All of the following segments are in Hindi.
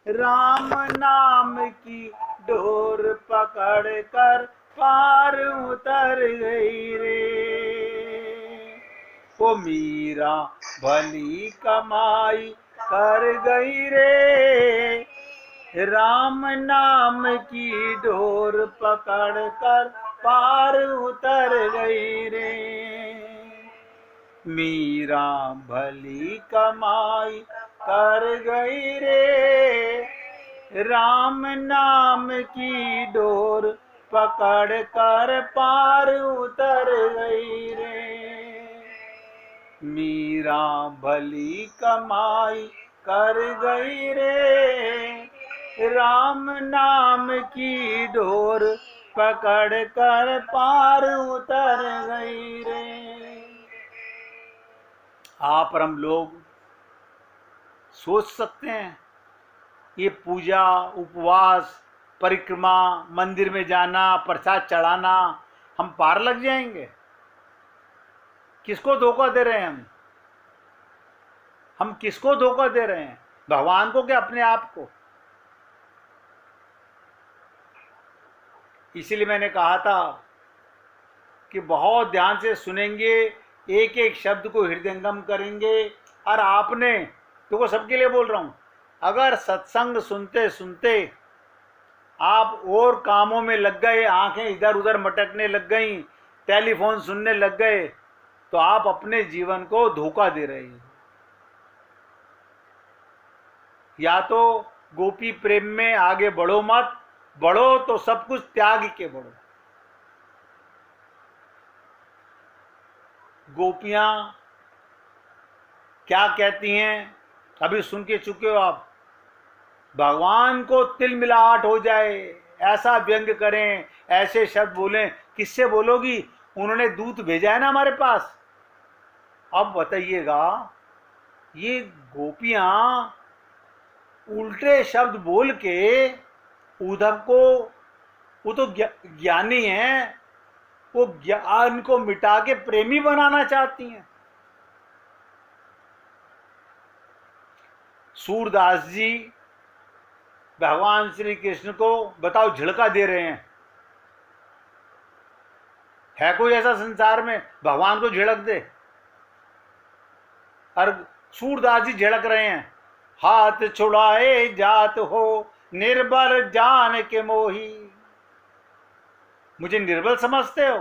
राम नाम की डोर पकड़ कर पार उतर गई रे। वो मीरा भली कमाई कर गई रे, राम नाम की डोर पकड़ कर पार उतर गई रे। मीरा भली कमाई कर गई रे, राम नाम की डोर पकड़ कर पार उतर गई रे। मीरा भली कमाई कर गई रे, राम नाम की डोर पकड़ कर पार उतर गई रे। आप और हम लोग सोच सकते हैं ये पूजा, उपवास, परिक्रमा, मंदिर में जाना, प्रसाद चढ़ाना, हम पार लग जाएंगे? किसको धोखा दे रहे हैं हम किसको धोखा दे रहे हैं? भगवान को क्या अपने आप को? इसीलिए मैंने कहा था कि बहुत ध्यान से सुनेंगे, एक एक शब्द को हृदयंगम करेंगे। और आपने देखो, सबके लिए बोल रहा हूं, अगर सत्संग सुनते सुनते आप और कामों में लग गए, आंखें इधर उधर मटकने लग गई, टेलीफोन सुनने लग गए, तो आप अपने जीवन को धोखा दे रहे हैं। या तो गोपी प्रेम में आगे बढ़ो मत, बढ़ो तो सब कुछ त्याग के बढ़ो। गोपियां क्या कहती हैं अभी सुन के चुके हो आप। भगवान को तिल मिलाहट हो जाए ऐसा व्यंग करें, ऐसे शब्द बोलें। किससे बोलोगी? उन्होंने दूत भेजा है ना हमारे पास। अब बताइएगा, ये गोपियां उल्टे शब्द बोल के उद्धव को, वो तो ज्ञानी है, वो ज्ञान को मिटा के प्रेमी बनाना चाहती हैं। सूरदास जी भगवान श्री कृष्ण को बताओ झिड़का दे रहे हैं। है कोई ऐसा संसार में भगवान को झिड़क दे? और सूरदास जी झिड़क रहे हैं, हाथ छुड़ाए जात हो निर्बल जान के मोही। मुझे निर्बल समझते हो?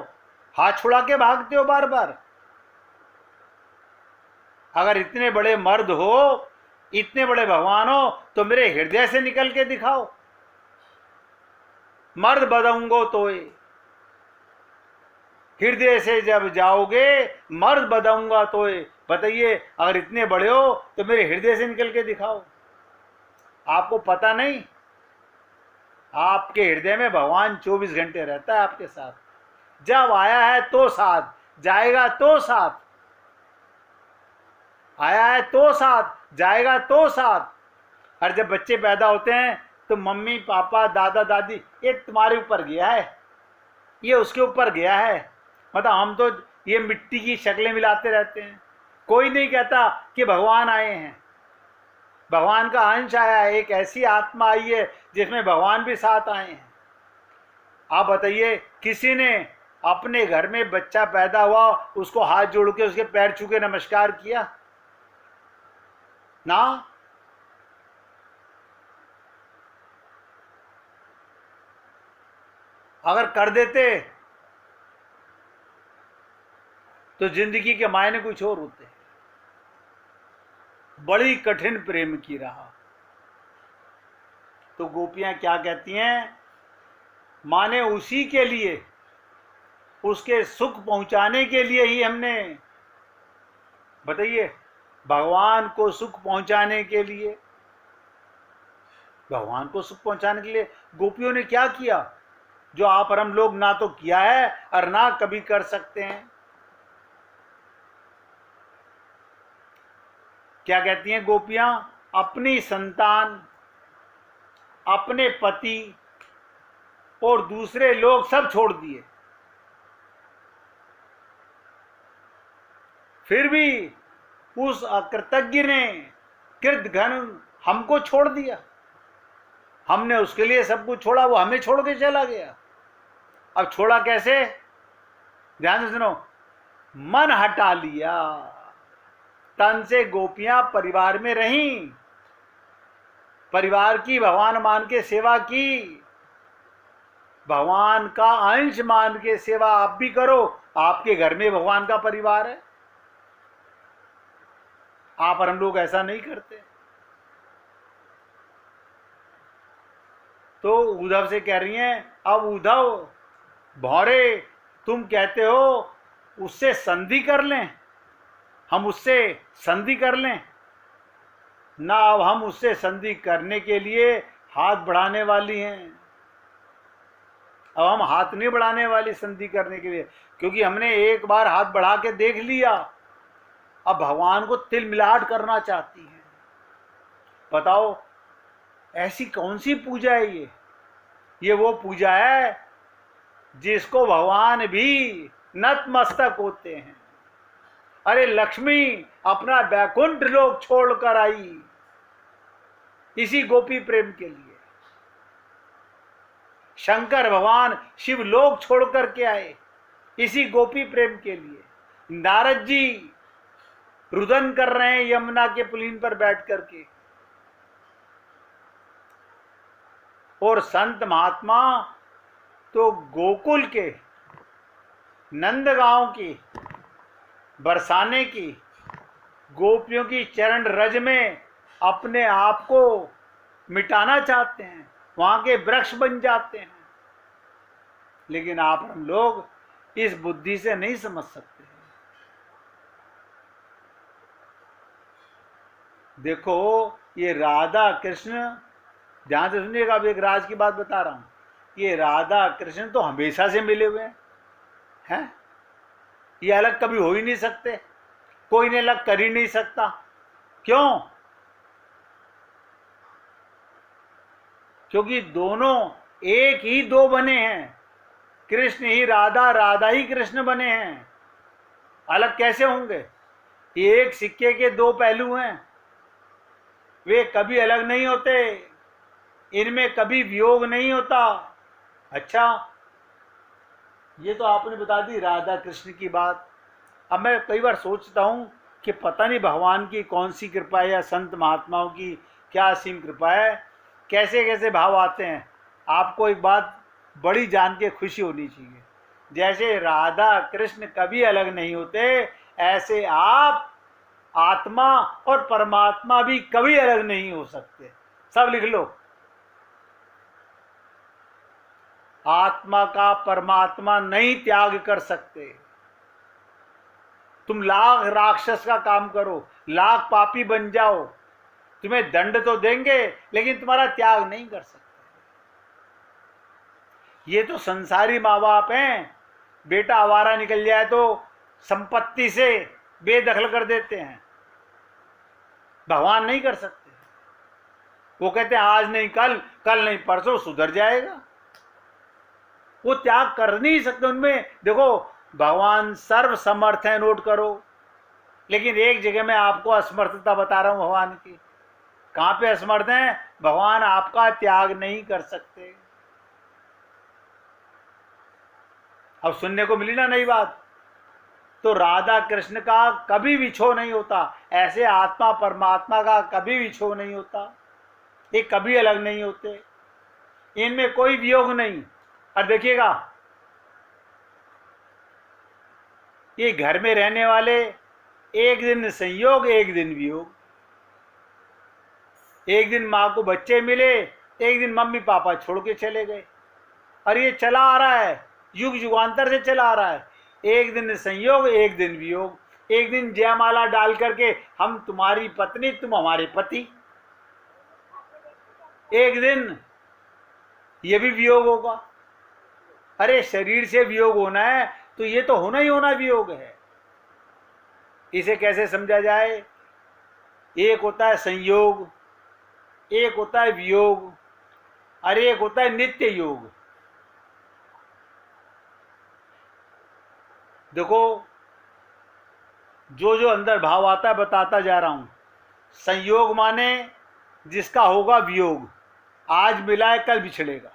हाथ छुड़ा के भागते हो बार बार। अगर इतने बड़े मर्द हो, इतने बड़े भगवान हो, तो मेरे हृदय से निकल के दिखाओ। मर्द बदऊंगो तो हृदय से जब जाओगे, मर्द बदऊंगा तो बताइए, अगर इतने बड़े हो तो मेरे हृदय से निकल के दिखाओ। आपको पता नहीं, आपके हृदय में भगवान 24 घंटे रहता है आपके साथ। जब आया है तो साथ, जाएगा तो साथ। आया है तो साथ, जाएगा तो साथ। और जब बच्चे पैदा होते हैं तो मम्मी पापा दादा दादी, ये तुम्हारे ऊपर गया है, ये उसके ऊपर गया है। मतलब हम तो ये मिट्टी की शक्लें मिलाते रहते हैं। कोई नहीं कहता कि भगवान आए हैं। भगवान का अंश आया है, एक ऐसी आत्मा आई है जिसमें भगवान भी साथ आए हैं। आप बताइए, किसी ने अपने घर में बच्चा पैदा हुआ उसको हाथ जोड़ के उसके पैर छू के नमस्कार किया ना? अगर कर देते तो जिंदगी के मायने कुछ और होते। बड़ी कठिन प्रेम की राह। तो गोपियां क्या कहती हैं? माने उसी के लिए, उसके सुख पहुंचाने के लिए ही हमने, बताइए, भगवान को सुख पहुंचाने के लिए, भगवान को सुख पहुंचाने के लिए गोपियों ने क्या किया जो आप और हम लोग ना तो किया है और ना कभी कर सकते हैं। क्या कहती हैं गोपियां? अपनी संतान, अपने पति और दूसरे लोग सब छोड़ दिए, फिर भी उस अकृतज्ञ ने कृत घन हमको छोड़ दिया। हमने उसके लिए सब कुछ छोड़ा, वो हमें छोड़ के चला गया। अब छोड़ा कैसे? ध्यान से सुनो। मन हटा लिया, तन से गोपियां परिवार में रहीं, परिवार की भगवान मान के सेवा की, भगवान का अंश मान के सेवा आप भी करो। आपके घर में भगवान का परिवार है। आप और हम लोग ऐसा नहीं करते। तो उद्धव से कह रही हैं, अब उद्धव भौरे तुम कहते हो उससे संधि कर लें, हम उससे संधि कर लें ना। अब हम उससे संधि करने के लिए हाथ बढ़ाने वाली हैं। अब हम हाथ नहीं बढ़ाने वाली संधि करने के लिए, क्योंकि हमने एक बार हाथ बढ़ा के देख लिया। अब भगवान को तिल मिलाट करना चाहती हैं। बताओ ऐसी कौन सी पूजा है ये वो पूजा है जिसको भगवान भी नतमस्तक होते हैं। अरे लक्ष्मी अपना बैकुंठ लोक छोड़कर आई इसी गोपी प्रेम के लिए। शंकर भगवान शिव लोक छोड़ करके आए इसी गोपी प्रेम के लिए। नारद जी रुदन कर रहे हैं यमुना के पुलिन पर बैठ करके, और संत महात्मा तो गोकुल के नंदगांव की बरसाने की गोपियों की चरण रज में अपने आप को मिटाना चाहते हैं, वहां के वृक्ष बन जाते हैं। लेकिन आप हम लोग इस बुद्धि से नहीं समझ सकते। देखो ये राधा कृष्ण, ध्यान से सुनिएगा, अब एक राज की बात बता रहा हूं। ये राधा कृष्ण तो हमेशा से मिले हुए हैं, ये अलग कभी हो ही नहीं सकते, कोई ने अलग कर ही नहीं सकता। क्यों? क्योंकि दोनों एक ही दो बने हैं। कृष्ण ही राधा, राधा ही कृष्ण बने हैं। अलग कैसे होंगे? ये एक सिक्के के दो पहलू हैं, वे कभी अलग नहीं होते, इनमें कभी वियोग नहीं होता। अच्छा, ये तो आपने बता दी राधा कृष्ण की बात। अब मैं कई बार सोचता हूं कि पता नहीं भगवान की कौन सी कृपा है या संत महात्माओं की क्या असीम कृपा है, कैसे कैसे भाव आते हैं। आपको एक बात बड़ी जान के खुशी होनी चाहिए, जैसे राधा कृष्ण कभी अलग नहीं होते, ऐसे आप आत्मा और परमात्मा भी कभी अलग नहीं हो सकते। सब लिख लो। आत्मा का परमात्मा नहीं त्याग कर सकते। तुम लाख राक्षस का काम करो, लाख पापी बन जाओ, तुम्हें दंड तो देंगे लेकिन तुम्हारा त्याग नहीं कर सकते। ये तो संसारी माँ बाप हैं, बेटा आवारा निकल जाए तो संपत्ति से बेदखल कर देते हैं। भगवान नहीं कर सकते। वो कहते हैं आज नहीं कल, कल नहीं परसों सुधर जाएगा। वो त्याग कर नहीं सकते। उनमें देखो भगवान सर्व समर्थ है, नोट करो, लेकिन एक जगह मैं आपको असमर्थता बता रहा हूं भगवान की। कहां पे असमर्थ हैं? भगवान आपका त्याग नहीं कर सकते। अब सुनने को मिली ना नई बात। तो राधा कृष्ण का कभी विछोह नहीं होता, ऐसे आत्मा परमात्मा का कभी विछोह नहीं होता। ये कभी अलग नहीं होते, इनमें कोई वियोग नहीं। और देखिएगा ये घर में रहने वाले, एक दिन संयोग एक दिन वियोग। एक दिन माँ को बच्चे मिले, एक दिन मम्मी पापा छोड़ के चले गए। और ये चला आ रहा है, युग युगांतर से चला आ रहा है। एक दिन संयोग एक दिन वियोग। एक दिन जयमाला डाल करके हम तुम्हारी पत्नी तुम हमारे पति, एक दिन ये भी वियोग होगा। अरे शरीर से वियोग होना है तो ये तो होना ही होना वियोग है। इसे कैसे समझा जाए? एक होता है संयोग, एक होता है वियोग, और एक होता है नित्य योग। देखो जो जो अंदर भाव आता है बताता जा रहा हूं। संयोग माने जिसका होगा वियोग, आज मिला है कल बिछड़ेगा।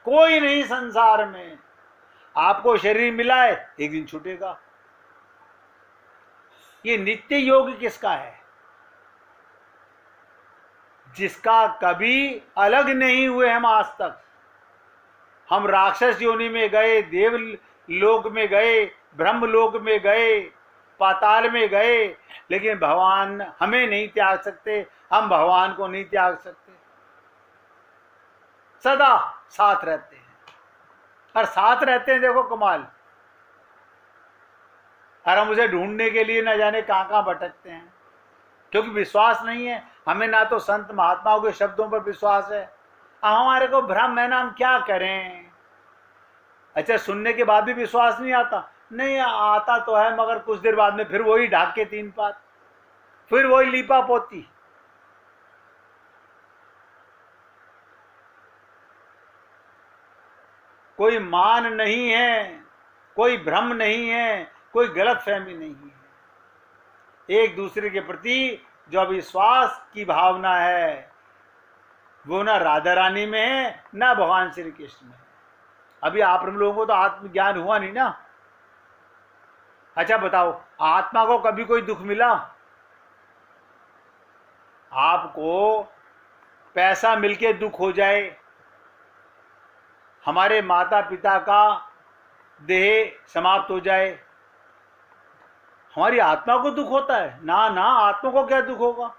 कोई नहीं संसार में, आपको शरीर मिला है एक दिन छूटेगा। ये नित्य योग किसका है? जिसका कभी अलग नहीं हुए हम आज तक। हम राक्षस योनि में गए, देव लोक में गए, ब्रह्म लोक में गए, पाताल में गए, लेकिन भगवान हमें नहीं त्याग सकते, हम भगवान को नहीं त्याग सकते। सदा साथ रहते हैं, और साथ रहते हैं। देखो कमाल। और हम उसे ढूंढने के लिए न जाने कहां कहां भटकते हैं, क्योंकि विश्वास नहीं है हमें। ना तो संत महात्माओं के शब्दों पर विश्वास है। हमारे को भ्रम है ना, हम क्या करें। अच्छा, सुनने के बाद भी विश्वास नहीं आता? नहीं आता तो है, मगर कुछ देर बाद में फिर वही ढाक के तीन पात, फिर वही लीपा पोती। कोई मान नहीं है, कोई भ्रम नहीं है, कोई गलतफहमी नहीं है। एक दूसरे के प्रति जो विश्वास की भावना है वो ना राधा रानी में है, ना भगवान श्री कृष्ण में। अभी आप हम लोगों को तो आत्मज्ञान हुआ नहीं ना। अच्छा बताओ, आत्मा को कभी कोई दुख मिला? आपको पैसा मिलके दुख हो जाए, हमारे माता पिता का देह समाप्त हो जाए, हमारी आत्मा को दुख होता है? ना ना, आत्मा को क्या दुख होगा।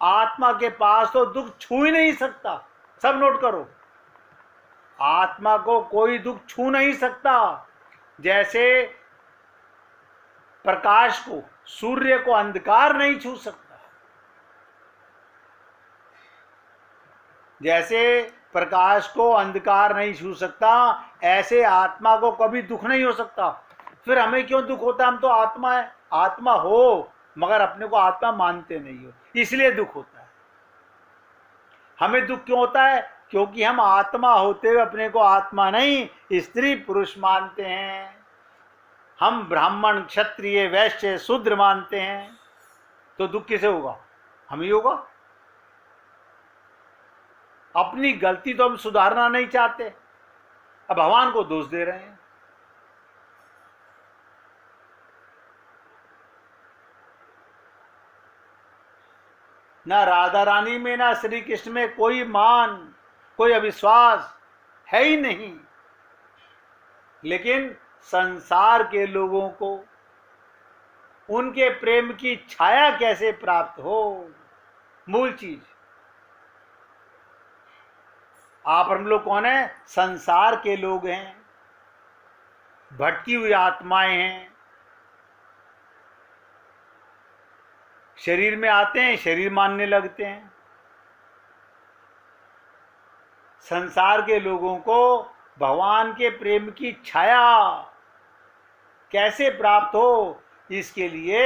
आत्मा के पास तो दुख छू ही नहीं सकता। सब नोट करो, आत्मा को कोई दुख छू नहीं सकता। जैसे प्रकाश को, सूर्य को अंधकार नहीं छू सकता, जैसे प्रकाश को अंधकार नहीं छू सकता, ऐसे आत्मा को कभी दुख नहीं हो सकता। फिर हमें क्यों दुख होता है? हम तो आत्मा है। आत्मा हो मगर अपने को आत्मा मानते नहीं हो, इसलिए दुख होता है। हमें दुख क्यों होता है? क्योंकि हम आत्मा होते हुए अपने को आत्मा नहीं, स्त्री पुरुष मानते हैं। हम ब्राह्मण क्षत्रिय वैश्य शूद्र मानते हैं। तो दुख किसे होगा? हम ही होगा। अपनी गलती तो हम सुधारना नहीं चाहते, अब भगवान को दोष दे रहे हैं। ना राधा रानी में ना श्री कृष्ण में कोई मान, कोई अविश्वास है ही नहीं। लेकिन संसार के लोगों को उनके प्रेम की छाया कैसे प्राप्त हो, मूल चीज। आप हम लोग कौन है? संसार के लोग हैं, भटकी हुई आत्माएं हैं। शरीर में आते हैं, शरीर मानने लगते हैं। संसार के लोगों को भगवान के प्रेम की छाया कैसे प्राप्त हो, इसके लिए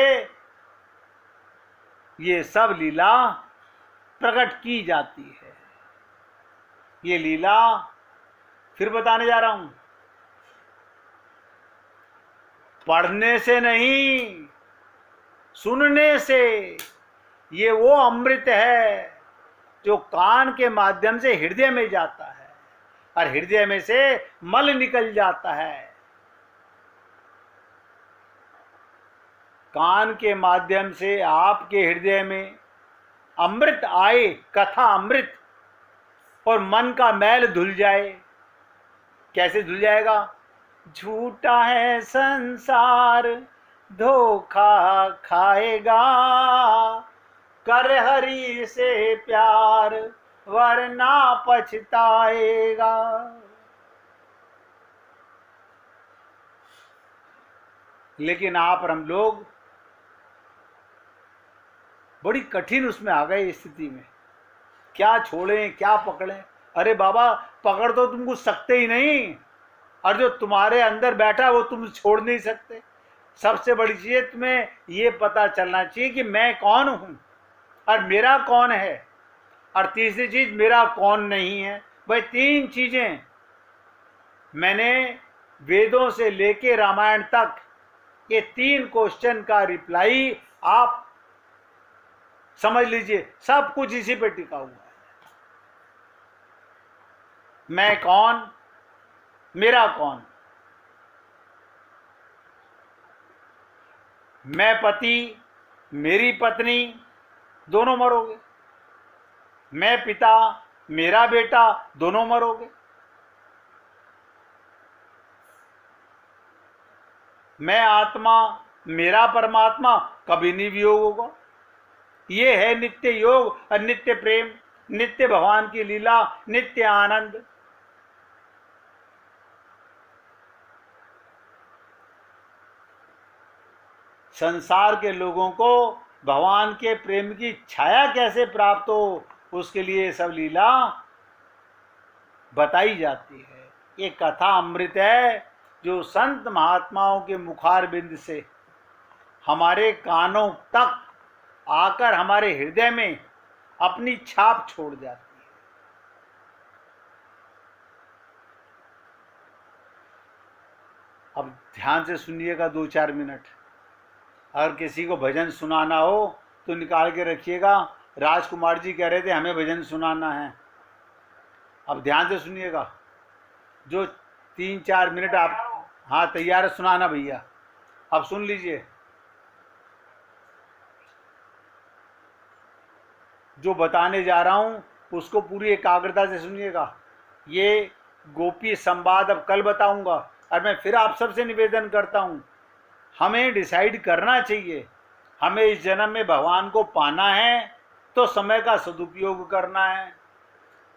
ये सब लीला प्रकट की जाती है। ये लीला फिर बताने जा रहा हूं, पढ़ने से नहीं, सुनने से। ये वो अमृत है जो कान के माध्यम से हृदय में जाता है, और हृदय में से मल निकल जाता है। कान के माध्यम से आपके हृदय में अमृत आए, कथा अमृत, और मन का मैल धुल जाए। कैसे धुल जाएगा? झूठा है संसार धोखा खाएगा, कर हरि से प्यार वरना पछताएगा। लेकिन आप और हम लोग बड़ी कठिन उसमें आ गए स्थिति में। क्या छोड़ें क्या पकड़ें? अरे बाबा, पकड़ तो तुम कुछ सकते ही नहीं, और जो तुम्हारे अंदर बैठा वो तुम छोड़ नहीं सकते। सबसे बड़ी चीज तुम्हें ये पता चलना चाहिए कि मैं कौन हूं और मेरा कौन है, और तीसरी चीज मेरा कौन नहीं है। भाई तीन चीजें मैंने वेदों से लेके रामायण तक, ये तीन क्वेश्चन का रिप्लाई आप समझ लीजिए, सब कुछ इसी पे टिका हुआ है। मैं कौन, मेरा कौन। मैं पति, मेरी पत्नी, दोनों मरोगे। मैं पिता, मेरा बेटा, दोनों मरोगे। मैं आत्मा, मेरा परमात्मा, कभी नहीं वियोग होगा। ये है नित्य योग और नित्य प्रेम, नित्य भगवान की लीला, नित्य आनंद। संसार के लोगों को भगवान के प्रेम की छाया कैसे प्राप्त हो, उसके लिए सब लीला बताई जाती है। ये कथा अमृत है जो संत महात्माओं के मुखार बिंद से हमारे कानों तक आकर हमारे हृदय में अपनी छाप छोड़ जाती है। अब ध्यान से सुनिएगा 2-4 मिनट। अगर किसी को भजन सुनाना हो तो निकाल के रखिएगा। राजकुमार जी कह रहे थे हमें भजन सुनाना है। अब ध्यान से सुनिएगा, जो 3-4 मिनट आप, हाँ तैयार है सुनाना भैया। अब सुन लीजिए, जो बताने जा रहा हूं उसको पूरी एकाग्रता से सुनिएगा। ये गोपी संवाद अब कल बताऊंगा। और मैं फिर आप सबसे निवेदन करता हूं, हमें डिसाइड करना चाहिए, हमें इस जन्म में भगवान को पाना है तो समय का सदुपयोग करना है,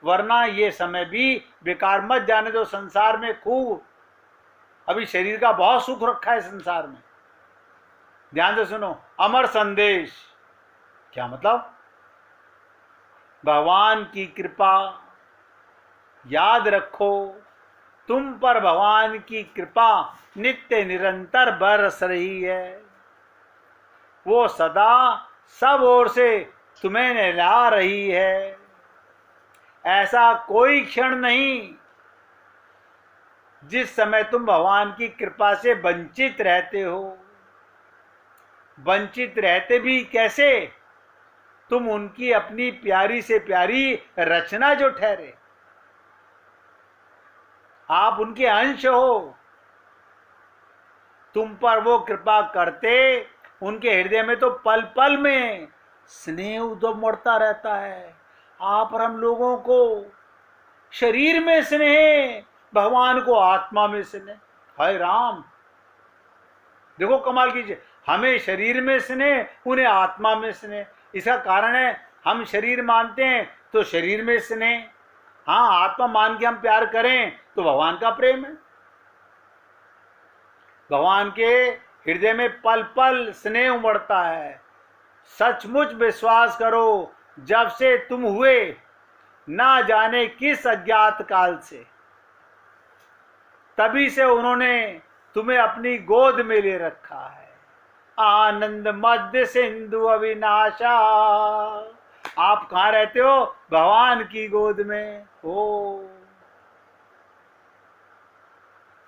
वरना ये समय भी बेकार मत जाने दो। संसार में खूब अभी शरीर का बहुत सुख रखा है संसार में। ध्यान से सुनो, अमर संदेश क्या मतलब? भगवान की कृपा याद रखो, तुम पर भगवान की कृपा नित्य निरंतर बरस रही है। वो सदा सब ओर से तुम्हें नहला रही है। ऐसा कोई क्षण नहीं जिस समय तुम भगवान की कृपा से वंचित रहते हो। वंचित रहते भी कैसे? तुम उनकी अपनी प्यारी से प्यारी रचना जो ठहरे, आप उनके अंश हो। तुम पर वो कृपा करते, उनके हृदय में तो पल पल में स्नेह उमड़ता रहता है। आप और हम लोगों को शरीर में स्नेह, भगवान को आत्मा में स्नेह। हाय राम, देखो कमाल कीजिए, हमें शरीर में स्नेह, उन्हें आत्मा में स्नेह। इसका कारण है हम शरीर मानते हैं तो शरीर में स्नेह, हाँ आत्मा मान के हम प्यार करें तो भगवान का प्रेम है। भगवान के हृदय में पल पल स्नेह उमड़ता है। सचमुच विश्वास करो, जब से तुम हुए ना जाने किस अज्ञात काल से, तभी से उन्होंने तुम्हें अपनी गोद में ले रखा है। आनंद मध्य सिंधु अविनाशा, आप कहाँ रहते हो? भगवान की गोद में हो।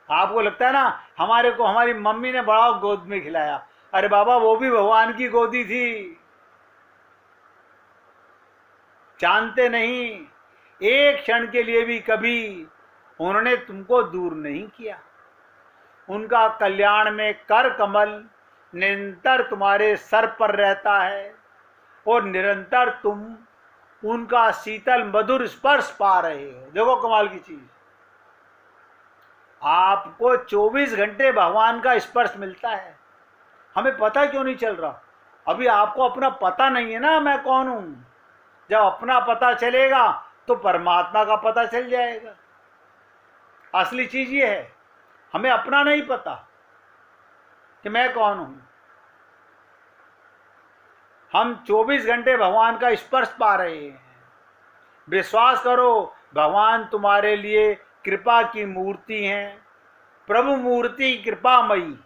आपको लगता है ना हमारे को हमारी मम्मी ने बड़ा गोद में खिलाया, अरे बाबा वो भी भगवान की गोदी थी। जानते नहीं, एक क्षण के लिए भी कभी उन्होंने तुमको दूर नहीं किया। उनका कल्याण में कर कमल निरंतर तुम्हारे सर पर रहता है और निरंतर तुम उनका शीतल मधुर स्पर्श पा रहे हो। देखो कमाल की चीज, आपको 24 घंटे भगवान का स्पर्श मिलता है। हमें पता क्यों नहीं चल रहा? अभी आपको अपना पता नहीं है ना मैं कौन हूं। जब अपना पता चलेगा तो परमात्मा का पता चल जाएगा। असली चीज ये है, हमें अपना नहीं पता कि मैं कौन हूं। हम 24 घंटे भगवान का स्पर्श पा रहे हैं। विश्वास करो, भगवान तुम्हारे लिए कृपा की मूर्ति हैं, प्रभु मूर्ति कृपामयी।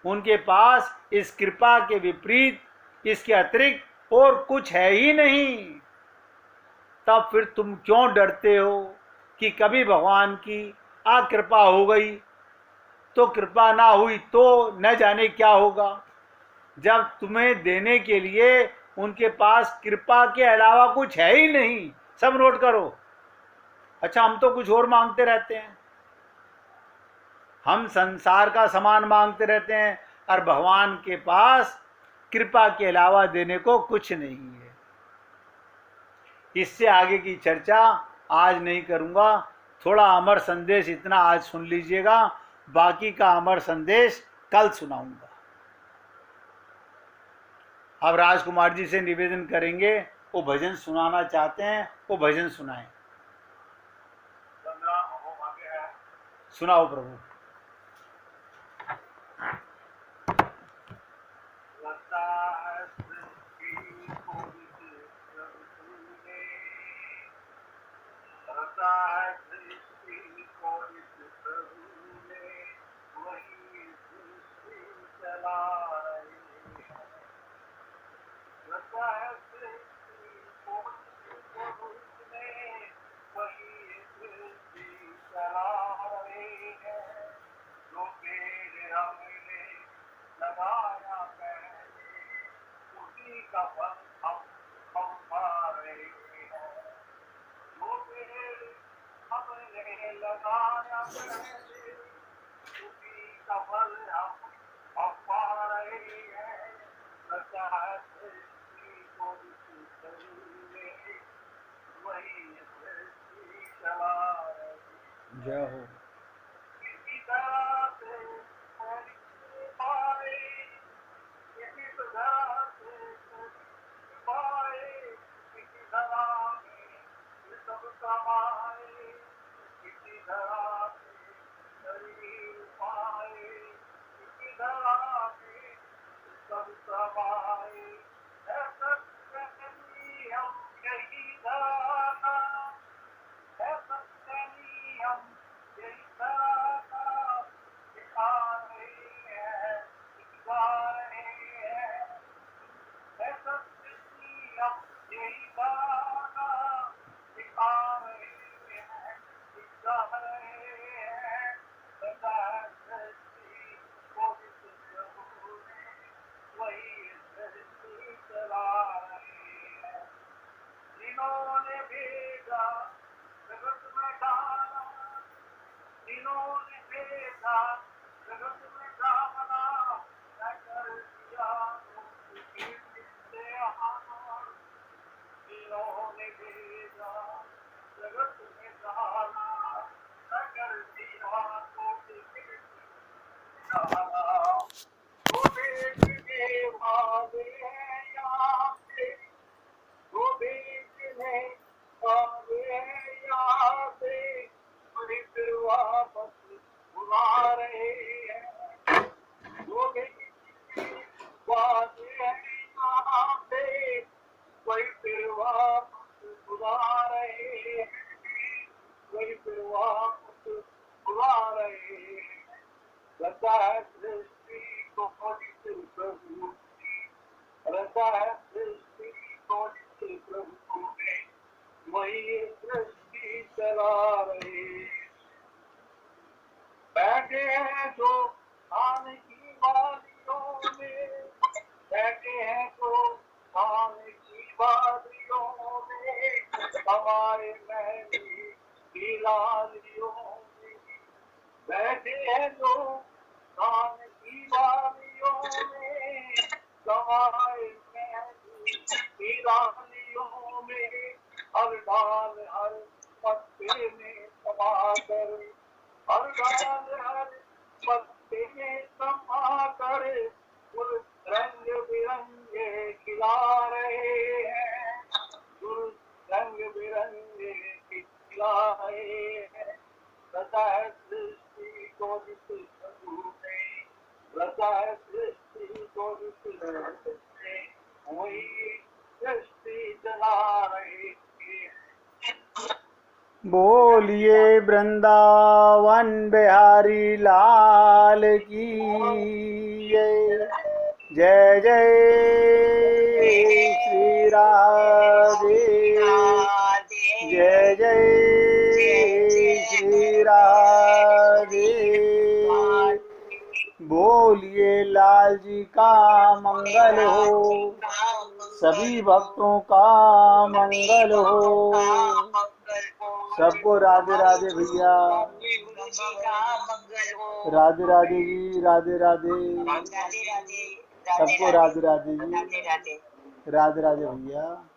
उनके पास इस कृपा के विपरीत, इसके अतिरिक्त और कुछ है ही नहीं। तब फिर तुम क्यों डरते हो कि कभी भगवान की अकृपा हो गई तो, कृपा ना हुई तो न जाने क्या होगा। जब तुम्हें देने के लिए उनके पास कृपा के अलावा कुछ है ही नहीं। सब नोट करो, अच्छा, हम तो कुछ और मांगते रहते हैं, हम संसार का सामान मांगते रहते हैं और भगवान के पास कृपा के अलावा देने को कुछ नहीं है। इससे आगे की चर्चा आज नहीं करूंगा, थोड़ा अमर संदेश इतना आज सुन लीजिएगा, बाकी का अमर संदेश कल सुनाऊंगा। अब राजकुमार जी से निवेदन करेंगे, वो भजन सुनाना चाहते हैं, वो भजन सुनाएं। सुनाओ प्रभु। जय हो। बोलिए वृंदावन बिहारी लाल की जय। जय जय श्री राधे, जय जय श्री राधे। बोलिए लाल जी का मंगल हो, सभी भक्तों का मंगल हो। सबको राधे राधे भैया। गुरुजी का मंगल हो। राधे राधे जी, राधे राधे। राधे राधे। सबको राधे राधे जी, राधे राधे। राधे राधे भैया।